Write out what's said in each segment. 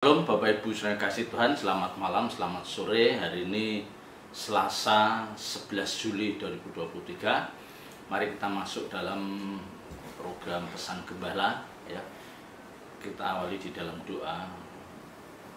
Shalom Bapak Ibu saudara kasih Tuhan, selamat malam, selamat sore. Hari ini Selasa 11 Juli 2023. Mari kita masuk dalam program Pesan Gembala ya. Kita awali di dalam doa.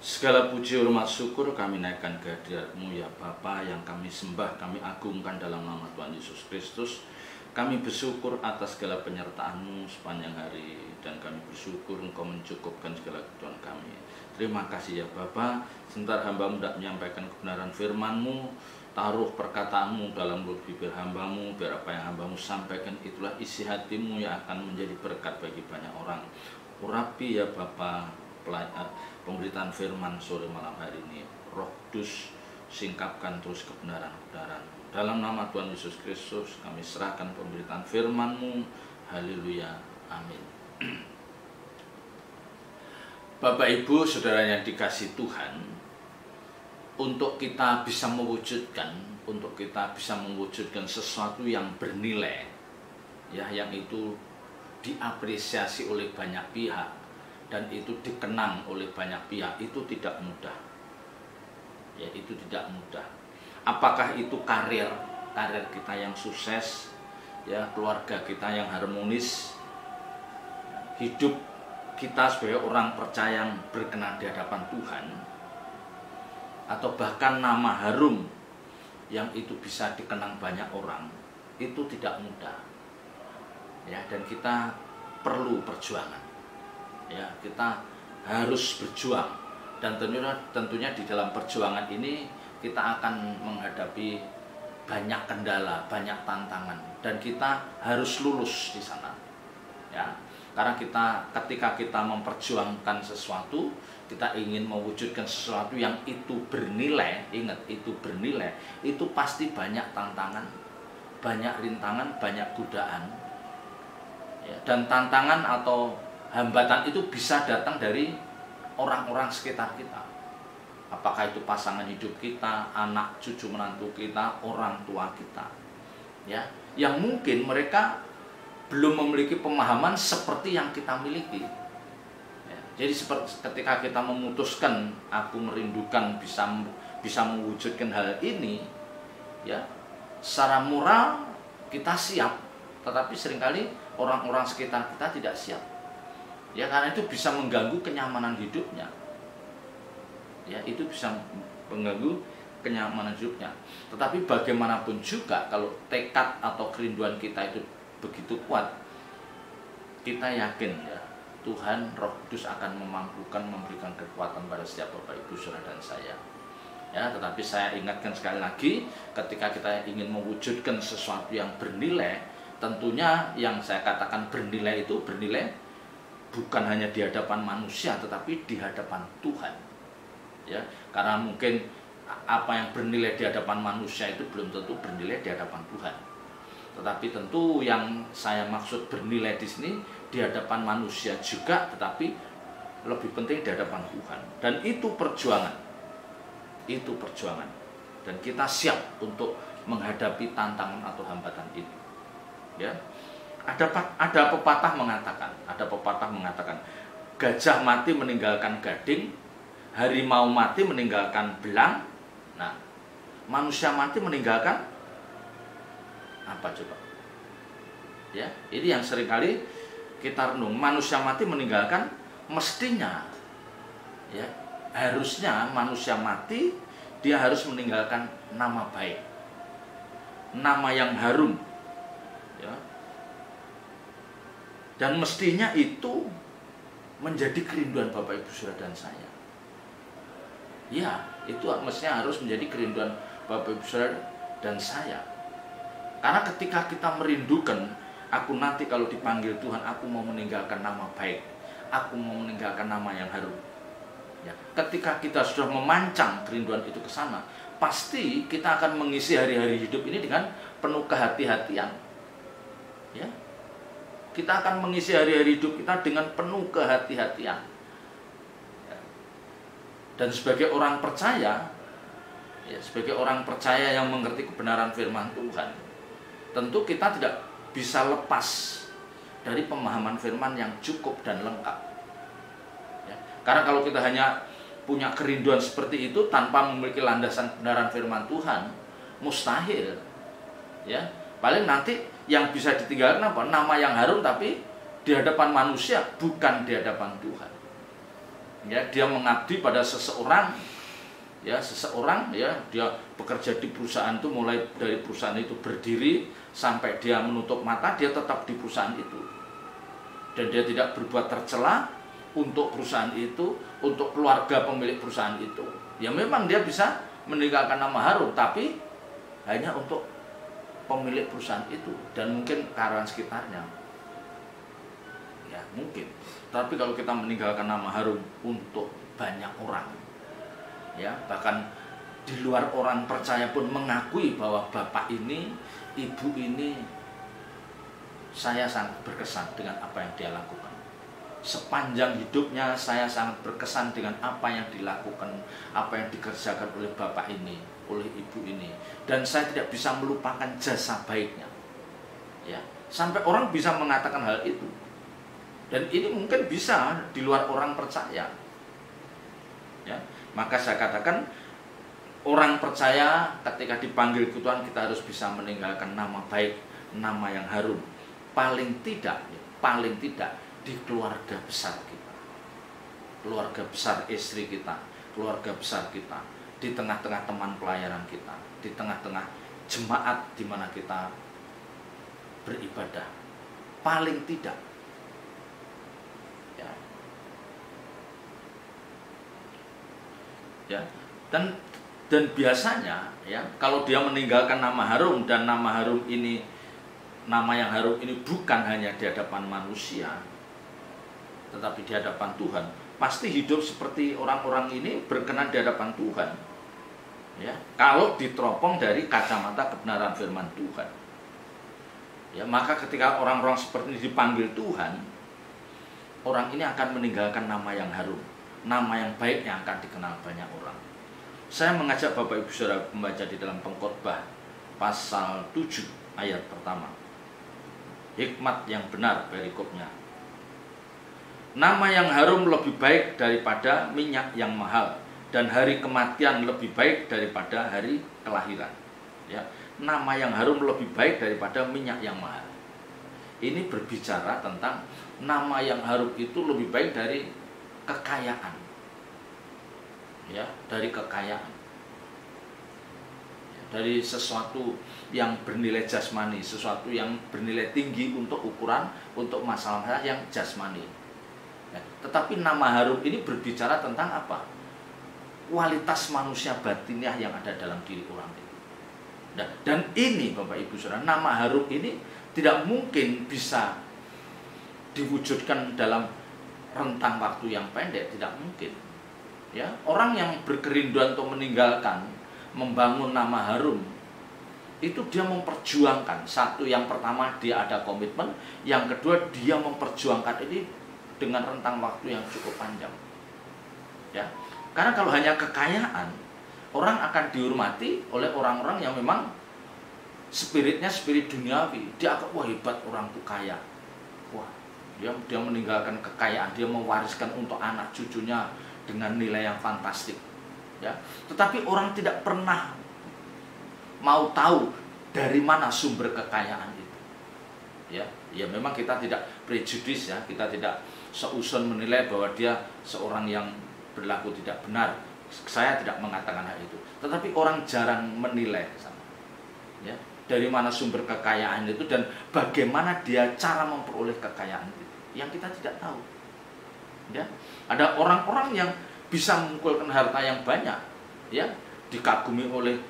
Segala puji, hormat, syukur kami naikkan ke hadirat-Mu ya Bapa, yang kami sembah, kami agungkan dalam nama Tuhan Yesus Kristus. Kami bersyukur atas segala penyertaan-Mu sepanjang hari, dan kami bersyukur Engkau mencukupkan segala kebutuhan kami. Terima kasih ya Bapa, sebentar hamba-Mu hendak menyampaikan kebenaran firman-Mu. Taruh perkataan-Mu dalam mulut bibir hamba-Mu, biar apa yang hamba-Mu sampaikan itulah isi hati-Mu yang akan menjadi berkat bagi banyak orang. Urapi ya Bapa pemberitaan firman sore malam hari ini. Roh Kudus, singkapkan terus kebenaran-kebenaran. Dalam nama Tuhan Yesus Kristus kami serahkan pemberitaan firman-Mu. Haleluya, amin. Bapak Ibu saudara yang dikasih Tuhan, untuk kita bisa mewujudkan sesuatu yang bernilai ya, yang itu diapresiasi oleh banyak pihak dan itu dikenang oleh banyak pihak, itu tidak mudah. Ya, itu tidak mudah. Apakah itu karir kita yang sukses, ya, keluarga kita yang harmonis, hidup kita sebagai orang percaya yang berkenan di hadapan Tuhan, atau bahkan nama harum yang itu bisa dikenang banyak orang, itu tidak mudah. Ya, dan kita perlu perjuangan. Ya, kita harus berjuang, dan tentunya di dalam perjuangan ini kita akan menghadapi banyak kendala, banyak tantangan, dan kita harus lulus di sana. Ya. Karena ketika kita memperjuangkan sesuatu, kita ingin mewujudkan sesuatu yang itu bernilai, ingat itu bernilai, itu pasti banyak tantangan, banyak rintangan, banyak godaan. Ya, dan tantangan atau hambatan itu bisa datang dari orang-orang sekitar kita. Apakah itu pasangan hidup kita, anak cucu menantu kita, orang tua kita. Ya, yang mungkin mereka belum memiliki pemahaman seperti yang kita miliki. Ya, jadi ketika kita memutuskan, aku merindukan bisa mewujudkan hal ini, ya, secara moral kita siap, tetapi seringkali orang-orang sekitar kita tidak siap. Ya, karena itu bisa mengganggu kenyamanan hidupnya. Ya, itu bisa mengganggu kenyamanan hidupnya. Tetapi bagaimanapun juga, kalau tekad atau kerinduan kita itu begitu kuat, kita yakin ya, Tuhan Roh Kudus akan memampukan, memberikan kekuatan pada setiap Bapak Ibu saudara dan saya. Ya, tetapi saya ingatkan sekali lagi, ketika kita ingin mewujudkan sesuatu yang bernilai, tentunya yang saya katakan bernilai itu bernilai bukan hanya di hadapan manusia, tetapi di hadapan Tuhan. Ya, karena mungkin apa yang bernilai di hadapan manusia itu belum tentu bernilai di hadapan Tuhan. Tetapi tentu yang saya maksud bernilai di sini di hadapan manusia juga, tetapi lebih penting di hadapan Tuhan. Dan itu perjuangan. Itu perjuangan. Dan kita siap untuk menghadapi tantangan atau hambatan itu. Ya. Ada pepatah mengatakan, gajah mati meninggalkan gading, harimau mati meninggalkan belang. Nah, manusia mati meninggalkan apa coba? Ya, ini yang seringkali kita renung. Manusia mati meninggalkan, mestinya ya, harusnya manusia mati dia harus meninggalkan nama baik, nama yang harum, ya. Dan mestinya itu menjadi kerinduan Bapak Ibu saudara dan saya. Ya, itu mestinya harus menjadi kerinduan Bapak Ibu saudara dan saya. Karena ketika kita merindukan, aku nanti kalau dipanggil Tuhan, aku mau meninggalkan nama baik, aku mau meninggalkan nama yang harum. Ya, ketika kita sudah memancang kerinduan itu ke sana, pasti kita akan mengisi hari-hari hidup ini dengan penuh kehati-hatian. Ya, kita akan mengisi hari-hari hidup kita dengan penuh kehati-hatian. Ya. Dan sebagai orang percaya, ya, sebagai orang percaya yang mengerti kebenaran firman Tuhan, tentu kita tidak bisa lepas dari pemahaman firman yang cukup dan lengkap. Ya. Karena kalau kita hanya punya kerinduan seperti itu tanpa memiliki landasan kebenaran firman Tuhan, mustahil. Ya, paling nanti yang bisa ditinggalkan apa? Nama yang harum tapi di hadapan manusia, bukan di hadapan Tuhan. Ya, dia mengabdi pada seseorang, ya dia bekerja di perusahaan itu, mulai dari perusahaan itu berdiri sampai dia menutup mata, dia tetap di perusahaan itu, dan dia tidak berbuat tercela untuk perusahaan itu, untuk keluarga pemilik perusahaan itu. Ya memang dia bisa meninggalkan nama harum, tapi hanya untuk pemilik perusahaan itu dan mungkin karyawan sekitarnya. Ya mungkin. Tapi kalau kita meninggalkan nama harum untuk banyak orang, ya bahkan di luar orang percaya pun mengakui bahwa bapak ini, ibu ini, saya sangat berkesan dengan apa yang dia lakukan. Sepanjang hidupnya saya sangat berkesan dengan apa yang dilakukan, apa yang dikerjakan oleh bapak ini, oleh ibu ini, dan saya tidak bisa melupakan jasa baiknya. Ya, sampai orang bisa mengatakan hal itu. Dan ini mungkin bisa di luar orang percaya. Ya, maka saya katakan orang percaya ketika dipanggil ke Tuhan, kita harus bisa meninggalkan nama baik, nama yang harum. Paling tidak di keluarga besar kita, keluarga besar istri kita, keluarga besar kita, di tengah-tengah teman pelayanan kita, di tengah-tengah jemaat di mana kita beribadah. Paling tidak. Ya, dan biasanya ya kalau dia meninggalkan nama harum, dan nama harum ini, nama yang harum ini bukan hanya di hadapan manusia tetapi di hadapan Tuhan, pasti hidup seperti orang-orang ini berkenan di hadapan Tuhan. Ya, kalau diteropong dari kacamata kebenaran firman Tuhan. Ya, maka ketika orang-orang seperti ini dipanggil Tuhan, orang ini akan meninggalkan nama yang harum, nama yang baik yang akan dikenal banyak orang. Saya mengajak Bapak Ibu Saudara membaca di dalam Pengkhotbah pasal 7 ayat pertama. Hikmat yang benar perikopnya. Nama yang harum lebih baik daripada minyak yang mahal, dan hari kematian lebih baik daripada hari kelahiran. Ya, nama yang harum lebih baik daripada minyak yang mahal. Ini berbicara tentang nama yang harum itu lebih baik dari kekayaan. Ya, dari kekayaan. Ya, dari sesuatu yang bernilai jasmani, sesuatu yang bernilai tinggi untuk ukuran, untuk masalah yang jasmani. Ya, tetapi nama harum ini berbicara tentang apa? Kualitas manusia batiniah yang ada dalam diri orang itu. Dan ini Bapak Ibu Saudara, nama harum ini tidak mungkin bisa diwujudkan dalam rentang waktu yang pendek, tidak mungkin. Ya, orang yang berkerinduan untuk meninggalkan, membangun nama harum, itu dia memperjuangkan. Satu, yang pertama dia ada komitmen, yang kedua dia memperjuangkan ini dengan rentang waktu yang cukup panjang. Ya, karena kalau hanya kekayaan, orang akan dihormati oleh orang-orang yang memang spiritnya spirit duniawi. Dia akan, wah hebat orang itu kaya. Wah, dia meninggalkan kekayaan, dia mewariskan untuk anak cucunya dengan nilai yang fantastik. Ya, tetapi orang tidak pernah mau tahu dari mana sumber kekayaan itu. Ya memang kita tidak prejudis, ya, kita tidak seuson menilai bahwa dia seorang yang berlaku tidak benar. Saya tidak mengatakan hal itu. Tetapi orang jarang menilai sama. Ya, dari mana sumber kekayaan itu dan bagaimana dia cara memperoleh kekayaan itu, yang kita tidak tahu. Ya, ada orang-orang yang bisa mengumpulkan harta yang banyak, ya, dikagumi oleh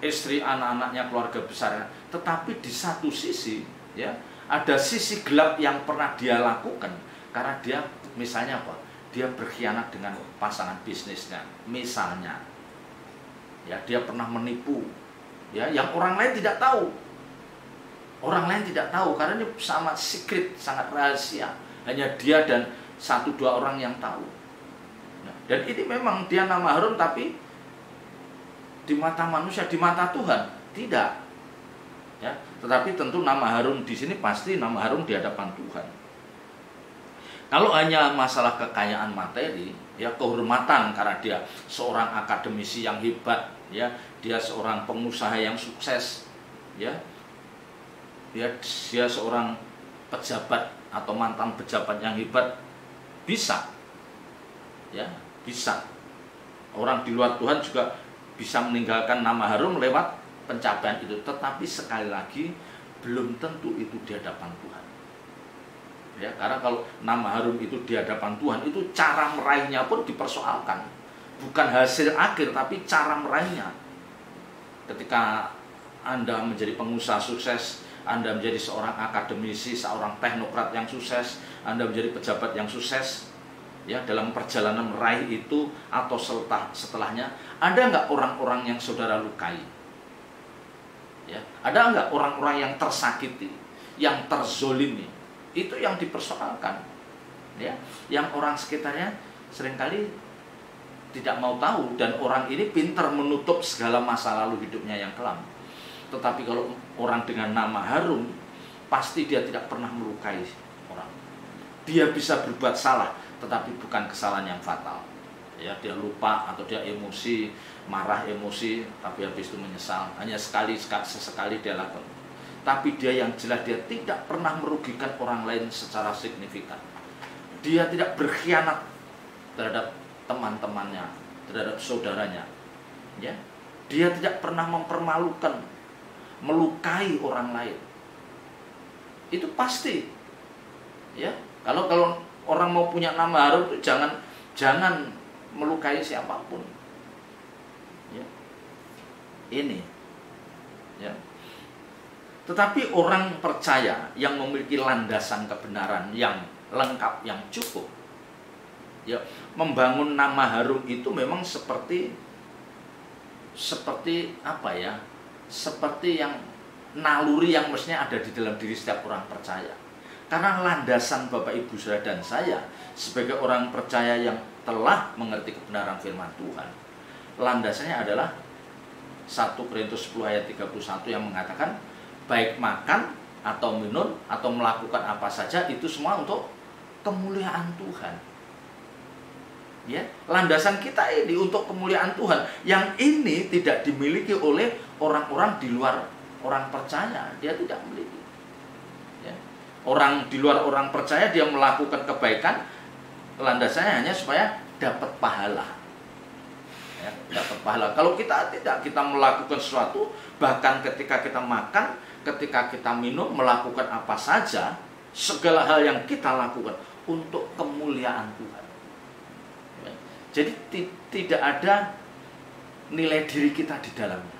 istri, anak-anaknya, keluarga besarnya. Tetapi di satu sisi, ya, ada sisi gelap yang pernah dia lakukan karena dia misalnya apa? Dia berkhianat dengan pasangan bisnisnya, misalnya. Ya, dia pernah menipu, ya, yang orang lain tidak tahu. Orang lain tidak tahu karena ini sangat secret, sangat rahasia. Hanya dia dan 1-2 orang yang tahu. Nah, dan ini memang dia nama harum, tapi di mata manusia, di mata Tuhan tidak. Ya, tetapi tentu nama harum di sini pasti nama harum di hadapan Tuhan. Kalau hanya masalah kekayaan materi, ya kehormatan karena dia seorang akademisi yang hebat, ya dia seorang pengusaha yang sukses, ya dia seorang pejabat atau mantan pejabat yang hebat, bisa, ya bisa. Orang di luar Tuhan juga bisa meninggalkan nama harum lewat pencapaian itu, tetapi sekali lagi belum tentu itu di hadapan Tuhan. Ya, karena kalau nama harum itu di hadapan Tuhan, itu cara meraihnya pun dipersoalkan. Bukan hasil akhir, tapi cara meraihnya. Ketika Anda menjadi pengusaha sukses, Anda menjadi seorang akademisi, seorang teknokrat yang sukses, Anda menjadi pejabat yang sukses, ya dalam perjalanan meraih itu atau setelahnya, ada nggak orang-orang yang saudara lukai? Ya, ada nggak orang-orang yang tersakiti, yang terzolimi? Itu yang dipersoalkan, ya. Yang orang sekitarnya seringkali tidak mau tahu, dan orang ini pintar menutup segala masa lalu hidupnya yang kelam. Tetapi kalau orang dengan nama harum, pasti dia tidak pernah melukai orang. Dia bisa berbuat salah, tetapi bukan kesalahan yang fatal. Ya, dia lupa atau dia emosi, marah emosi, tapi habis itu menyesal. Hanya sesekali dia lakukan. Tapi dia yang jelas dia tidak pernah merugikan orang lain secara signifikan. Dia tidak berkhianat terhadap teman-temannya, terhadap saudaranya. Ya, dia tidak pernah mempermalukan, melukai orang lain. Itu pasti. Ya, kalau orang mau punya nama harum itu jangan melukai siapapun. Ya. Ini. Ya. Tetapi orang percaya yang memiliki landasan kebenaran yang lengkap, yang cukup, ya, membangun nama harum itu memang seperti apa ya? Seperti yang naluri yang mestinya ada di dalam diri setiap orang percaya. Karena landasan Bapak Ibu Saudara dan saya sebagai orang percaya yang telah mengerti kebenaran firman Tuhan, landasannya adalah 1 Korintus 10 ayat 31 yang mengatakan, baik makan atau minum atau melakukan apa saja itu semua untuk kemuliaan Tuhan. Ya, landasan kita ini untuk kemuliaan Tuhan. Yang ini tidak dimiliki oleh orang-orang di luar orang percaya. Dia tidak memiliki. Ya. Orang di luar orang percaya dia melakukan kebaikan, landasannya hanya supaya dapat pahala. Ya, dapat pahala. Kalau kita tidak, kita melakukan sesuatu, bahkan ketika kita makan, ketika kita minum, melakukan apa saja, segala hal yang kita lakukan untuk kemuliaan Tuhan. Ya. Jadi tidak ada nilai diri kita di dalamnya.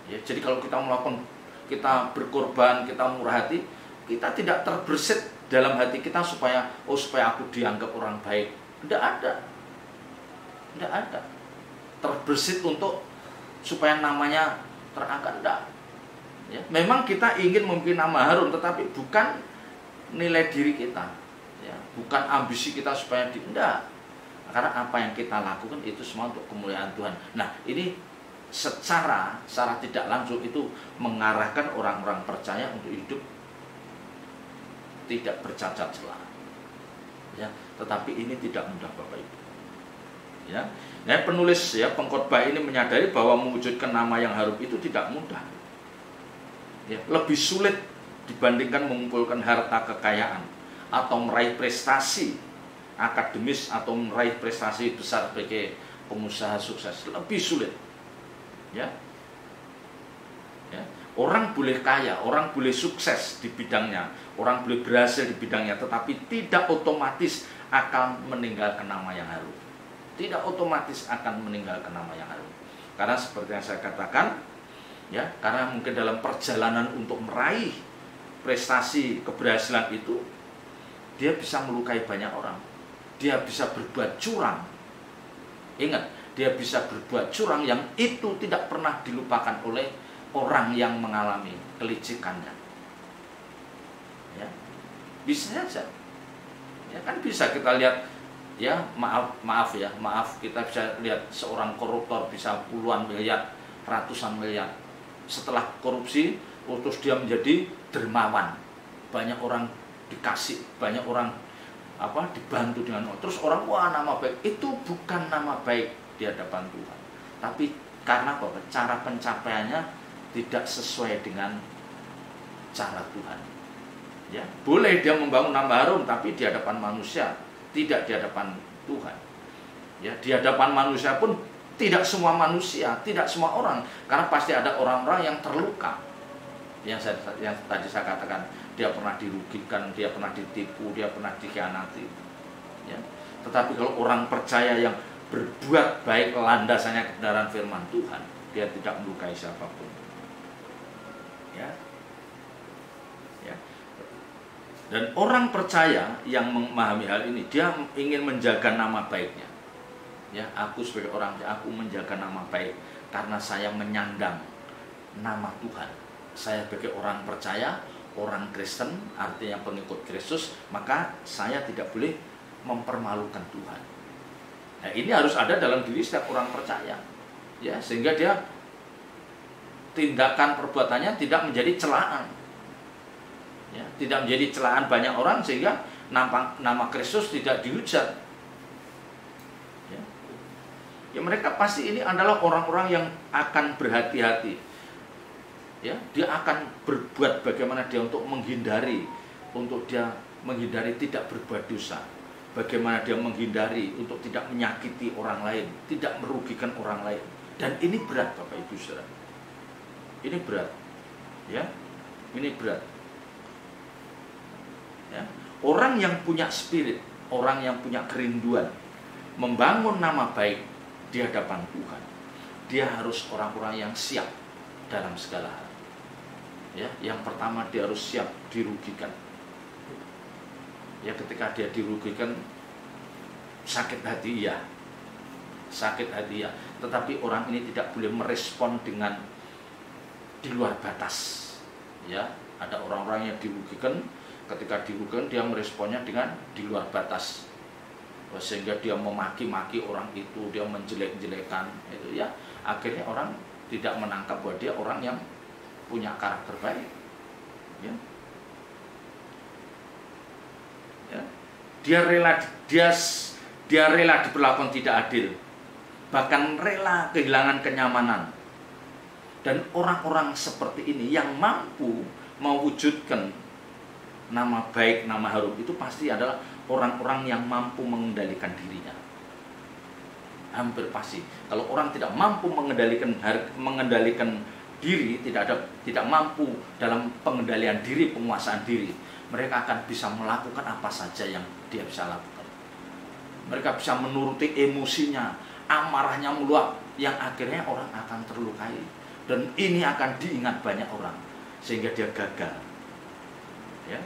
Ya, jadi kalau kita melakukan, kita berkorban, kita murah hati, kita tidak terbersit dalam hati kita supaya aku dianggap orang baik. Tidak ada. Tidak ada. Terbersit untuk supaya namanya terangkat, tidak. Ya, memang kita ingin memiliki nama harum, tetapi bukan nilai diri kita, ya, bukan ambisi kita supaya tidak. Karena apa yang kita lakukan itu semua untuk kemuliaan Tuhan. Nah, ini secara tidak langsung itu mengarahkan orang-orang percaya untuk hidup tidak bercacat celah. Ya, tetapi ini tidak mudah Bapak Ibu. Ya, penulis ya pengkhotbah ini menyadari bahwa mewujudkan nama yang harum itu tidak mudah. Ya, lebih sulit dibandingkan mengumpulkan harta kekayaan atau meraih prestasi akademis atau meraih prestasi besar sebagai pengusaha sukses. Lebih sulit. Ya. Ya. Orang boleh kaya, orang boleh sukses di bidangnya, orang boleh berhasil di bidangnya, tetapi tidak otomatis akan meninggalkan nama yang harum. Tidak otomatis akan meninggalkan nama yang harum. Karena seperti yang saya katakan, ya, karena mungkin dalam perjalanan untuk meraih prestasi keberhasilan itu, dia bisa melukai banyak orang. Dia bisa berbuat curang. Ingat, dia bisa berbuat curang yang itu tidak pernah dilupakan oleh orang yang mengalami kelicikannya. Ya, bisa saja. Ya kan bisa kita lihat, ya maaf kita bisa lihat seorang koruptor bisa puluhan miliar, ratusan miliar. Setelah korupsi, terus dia menjadi dermawan. Banyak orang dikasih, banyak orang dibantu dengan terus orang wah nama baik. Itu bukan nama baik di hadapan Tuhan. Tapi karena apa? Cara pencapaiannya tidak sesuai dengan cara Tuhan. Ya, boleh dia membangun nama harum tapi di hadapan manusia, tidak di hadapan Tuhan. Ya, di hadapan manusia pun tidak semua manusia, tidak semua orang, karena pasti ada orang-orang yang terluka. Yang tadi saya katakan, dia pernah dirugikan, dia pernah ditipu, dia pernah dikhianati. Ya. Tetapi kalau orang percaya yang berbuat baik landasannya kebenaran firman Tuhan, dia tidak melukai siapapun. Ya. Ya. Dan orang percaya yang memahami hal ini, dia ingin menjaga nama baiknya. Ya, aku sebagai orang, aku menjaga nama baik karena saya menyandang nama Tuhan. Saya sebagai orang percaya, orang Kristen, artinya pengikut Kristus, maka saya tidak boleh mempermalukan Tuhan. Nah, ini harus ada dalam diri setiap orang percaya. Ya, sehingga dia tindakan perbuatannya tidak menjadi celaan. Ya, tidak menjadi celaan banyak orang sehingga nama Kristus tidak dihujat. Ya, mereka pasti ini adalah orang-orang yang akan berhati-hati. Ya, dia akan berbuat bagaimana dia untuk menghindari tidak berbuat dosa. Bagaimana dia menghindari untuk tidak menyakiti orang lain, tidak merugikan orang lain. Dan ini berat, Bapak Ibu Saudara. Ini berat. Ya. Ini berat. Ya. Orang yang punya spirit, orang yang punya kerinduan membangun nama baik di hadapan Tuhan, dia harus orang-orang yang siap dalam segala hal. Ya, yang pertama dia harus siap dirugikan. Ya, ketika dia dirugikan, sakit hati ya, sakit hati ya. Tetapi orang ini tidak boleh merespon dengan di luar batas. Ya, ada orang-orang yang dirugikan, ketika dirugikan dia meresponnya dengan di luar batas. Sehingga dia memaki-maki orang itu, dia menjelek-jelekan itu ya, akhirnya orang tidak menangkap bahwa dia orang yang punya karakter baik. Ya. Ya. Dia rela diperlakukan tidak adil, bahkan rela kehilangan kenyamanan. Dan orang-orang seperti ini yang mampu mewujudkan nama baik, nama harum itu pasti adalah orang-orang yang mampu mengendalikan dirinya. Hampir pasti. Kalau orang tidak mampu mengendalikan diri, tidak mampu dalam pengendalian diri, penguasaan diri, mereka akan bisa melakukan apa saja yang dia bisa lakukan. Mereka bisa menuruti emosinya, amarahnya meluap, yang akhirnya orang akan terlukai. Dan ini akan diingat banyak orang, sehingga dia gagal. Ya.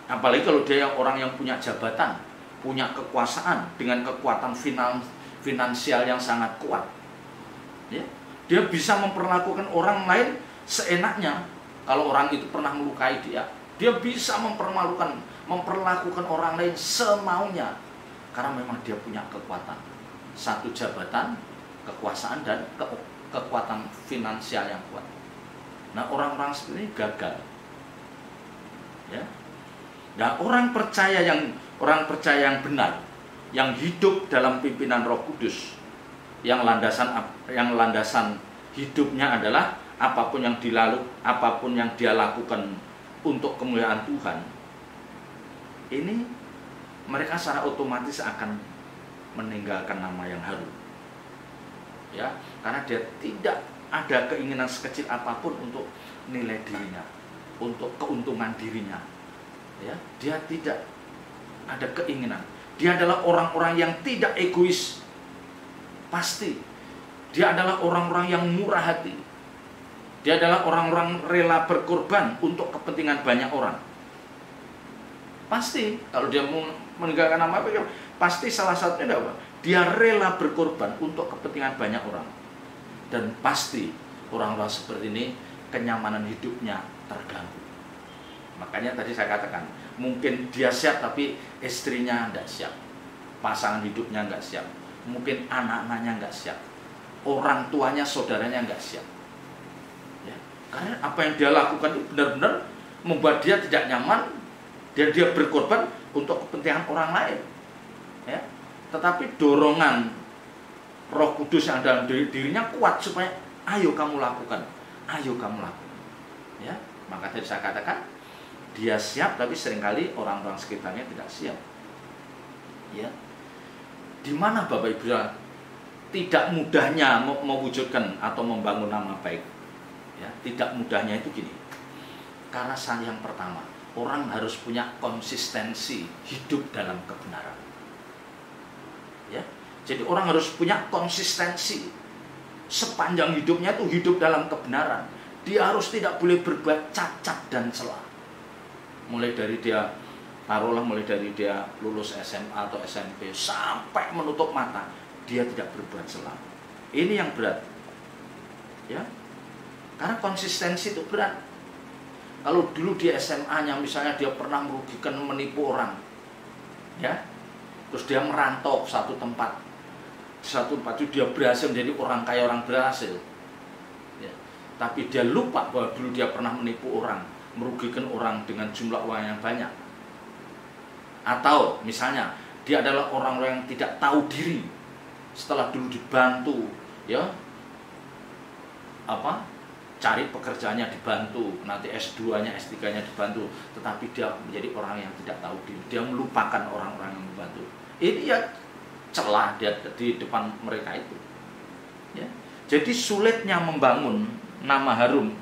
Apalagi kalau dia orang yang punya jabatan, punya kekuasaan dengan kekuatan finansial yang sangat kuat. Ya, dia bisa memperlakukan orang lain seenaknya. Kalau orang itu pernah melukai dia bisa memperlakukan orang lain semaunya. Karena memang dia punya kekuatan. Satu jabatan, kekuasaan, dan kekuatan finansial yang kuat. Nah, orang-orang seperti ini gagal. Ya. Nah, orang percaya yang benar, yang hidup dalam pimpinan Roh Kudus, yang landasan hidupnya adalah apapun yang dia lakukan untuk kemuliaan Tuhan, ini mereka secara otomatis akan meninggalkan nama yang harum. Ya, karena dia tidak ada keinginan sekecil apapun untuk nilai dirinya, untuk keuntungan dirinya. Ya, dia tidak ada keinginan. Dia adalah orang-orang yang tidak egois. Pasti. Dia adalah orang-orang yang murah hati. Dia adalah orang-orang rela berkorban untuk kepentingan banyak orang. Pasti. Kalau dia meninggalkan nama apa, pasti salah satunya apa? Dia rela berkorban untuk kepentingan banyak orang. Dan pasti orang-orang seperti ini kenyamanan hidupnya terganggu. Makanya tadi saya katakan, mungkin dia siap tapi istrinya tidak siap, pasangan hidupnya nggak siap, mungkin anak-anaknya nggak siap, orang tuanya, saudaranya nggak siap. Ya, karena apa yang dia lakukan itu benar-benar membuat dia tidak nyaman, dan dia berkorban untuk kepentingan orang lain. Ya. Tetapi dorongan Roh Kudus yang dalam dirinya kuat supaya ayo kamu lakukan, ayo kamu lakukan. Ya, maka tadi saya katakan dia siap, tapi seringkali orang-orang sekitarnya tidak siap. Ya, di mana Bapak Ibu tidak mudahnya mewujudkan atau membangun nama baik? Ya, tidak mudahnya itu gini. Karena yang pertama, orang harus punya konsistensi hidup dalam kebenaran. Ya, jadi orang harus punya konsistensi sepanjang hidupnya itu hidup dalam kebenaran. Dia harus tidak boleh berbuat cacat dan celah. Mulai dari dia lulus SMA atau SMP sampai menutup mata, dia tidak berbuat celah. Ini yang berat. Ya. Karena konsistensi itu berat. Kalau dulu di SMA-nya misalnya dia pernah merugikan, menipu orang, ya, terus dia merantau ke satu tempat itu dia berhasil menjadi orang kaya, orang berhasil, ya. Tapi dia lupa bahwa dulu dia pernah menipu orang, merugikan orang dengan jumlah uang yang banyak. Atau misalnya dia adalah orang-orang yang tidak tahu diri, setelah dulu dibantu, ya, cari pekerjaannya dibantu, nanti S2-nya, S3-nya dibantu, tetapi dia menjadi orang yang tidak tahu diri, dia melupakan orang-orang yang membantu. Ini ya celah dia di depan mereka itu. Ya. Jadi sulitnya membangun nama harum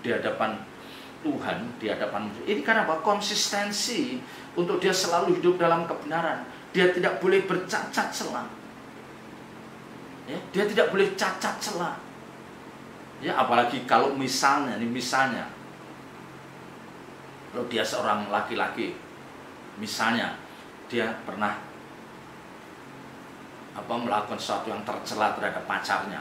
di hadapan Tuhan, di hadapan ini karena apa? Konsistensi untuk dia selalu hidup dalam kebenaran. Dia tidak boleh bercacat celah. Ya, dia tidak boleh cacat celah. Ya, apalagi kalau misalnya kalau dia seorang laki-laki, misalnya dia pernah melakukan sesuatu yang tercela terhadap pacarnya,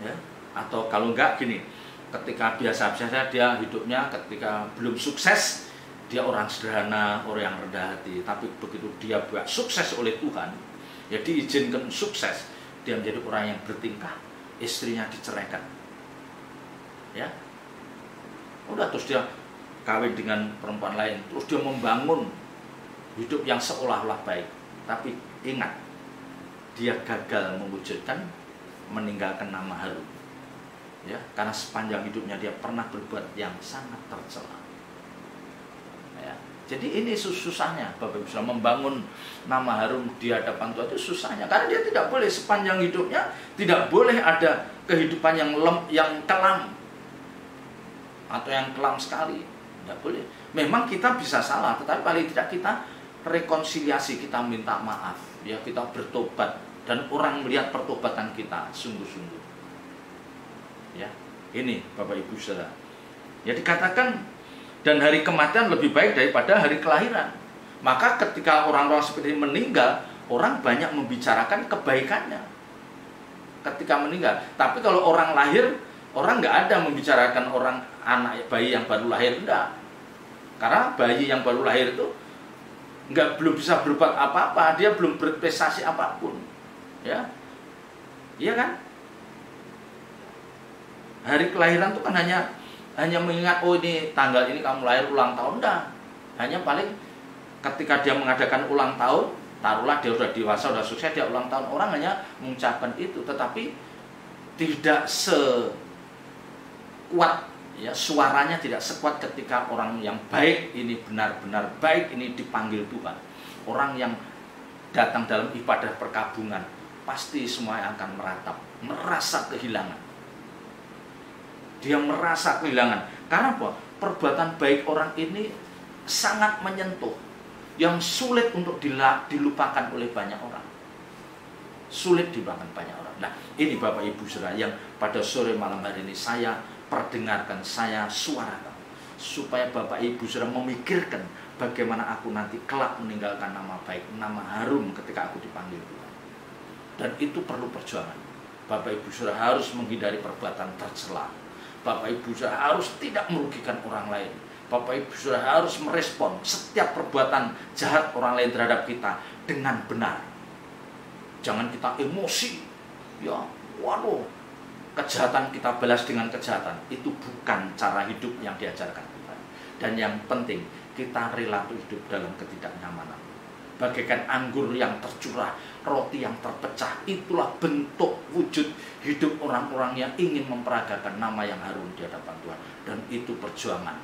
ya, atau kalau enggak gini, ketika biasa-biasa dia hidupnya ketika belum sukses, dia orang sederhana, orang yang rendah hati, tapi begitu dia buat sukses oleh Tuhan, ya diizinkan sukses, dia menjadi orang yang bertingkah, istrinya diceraikan, ya, udah terus dia kawin dengan perempuan lain, terus dia membangun hidup yang seolah-olah baik, tapi ingat dia gagal mewujudkan, meninggalkan nama harum, ya, karena sepanjang hidupnya dia pernah berbuat yang sangat tercela. Ya, jadi ini susahnya Bapak Ibu membangun nama harum di hadapan Tuhan itu susahnya, karena dia tidak boleh sepanjang hidupnya tidak boleh ada kehidupan yang kelam atau yang kelam sekali, tidak boleh. Memang kita bisa salah, tetapi paling tidak kita rekonsiliasi, kita minta maaf, ya, kita bertobat dan orang melihat pertobatan kita sungguh-sungguh. Ya, ini Bapak Ibu Saudara. Ya, dikatakan dan hari kematian lebih baik daripada hari kelahiran. Maka ketika orang-orang seperti ini meninggal, orang banyak membicarakan kebaikannya ketika meninggal. Tapi kalau orang lahir, orang nggak ada membicarakan orang anak bayi yang baru lahir, enggak. Karena bayi yang baru lahir itu belum bisa berbuat apa-apa, dia belum berprestasi apapun, ya, iya kan? Hari kelahiran itu kan hanya mengingat, oh ini tanggal ini kamu lahir, ulang tahun, enggak. Hanya paling ketika dia mengadakan ulang tahun, taruhlah dia sudah dewasa, sudah sukses, dia ulang tahun, orang hanya mengucapkan itu, tetapi tidak sekuat, ya, suaranya tidak sekuat ketika orang yang baik ini benar-benar baik ini dipanggil Tuhan. Orang yang datang dalam ibadah perkabungan pasti semuanya akan meratap, merasa kehilangan. Dia merasa kehilangan. Karena apa? Perbuatan baik orang ini sangat menyentuh, yang sulit untuk dilupakan oleh banyak orang. Sulit dilupakan banyak orang. Nah, ini Bapak Ibu Saudara yang pada sore malam hari ini saya perdengarkan, saya suarakan, supaya Bapak Ibu Saudara memikirkan bagaimana aku nanti kelak meninggalkan nama baik, nama harum ketika aku dipanggil Tuhan. Dan itu perlu perjuangan. Bapak Ibu Saudara harus menghindari perbuatan tercela. Bapak Ibu Saudara harus tidak merugikan orang lain. Bapak Ibu Saudara harus merespon setiap perbuatan jahat orang lain terhadap kita dengan benar. Jangan kita emosi, ya, waduh, kejahatan kita balas dengan kejahatan. Itu bukan cara hidup yang diajarkan Tuhan. Dan yang penting, kita rela untuk hidup dalam ketidaknyamanan. Bagaikan anggur yang tercurah, roti yang terpecah, itulah bentuk wujud hidup orang-orang yang ingin memperagakan nama yang harum di hadapan Tuhan. Dan itu perjuangan.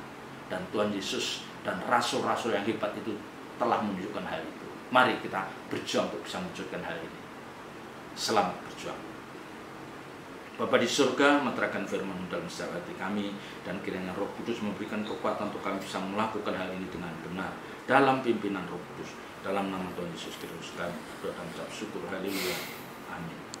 Dan Tuhan Yesus dan rasul-rasul yang hebat itu telah menunjukkan hal itu. Mari kita berjuang untuk bisa mewujudkan hal ini. Selamat berjuang. Bapa di surga, meteraikan firman dalam setiap hati kami, dan kiranya Roh Kudus memberikan kekuatan untuk kami bisa melakukan hal ini dengan benar dalam pimpinan Roh Kudus. Dalam nama Tuhan Yesus Kristus kami berdoa dan mengucap syukur. Haleluya. Amin.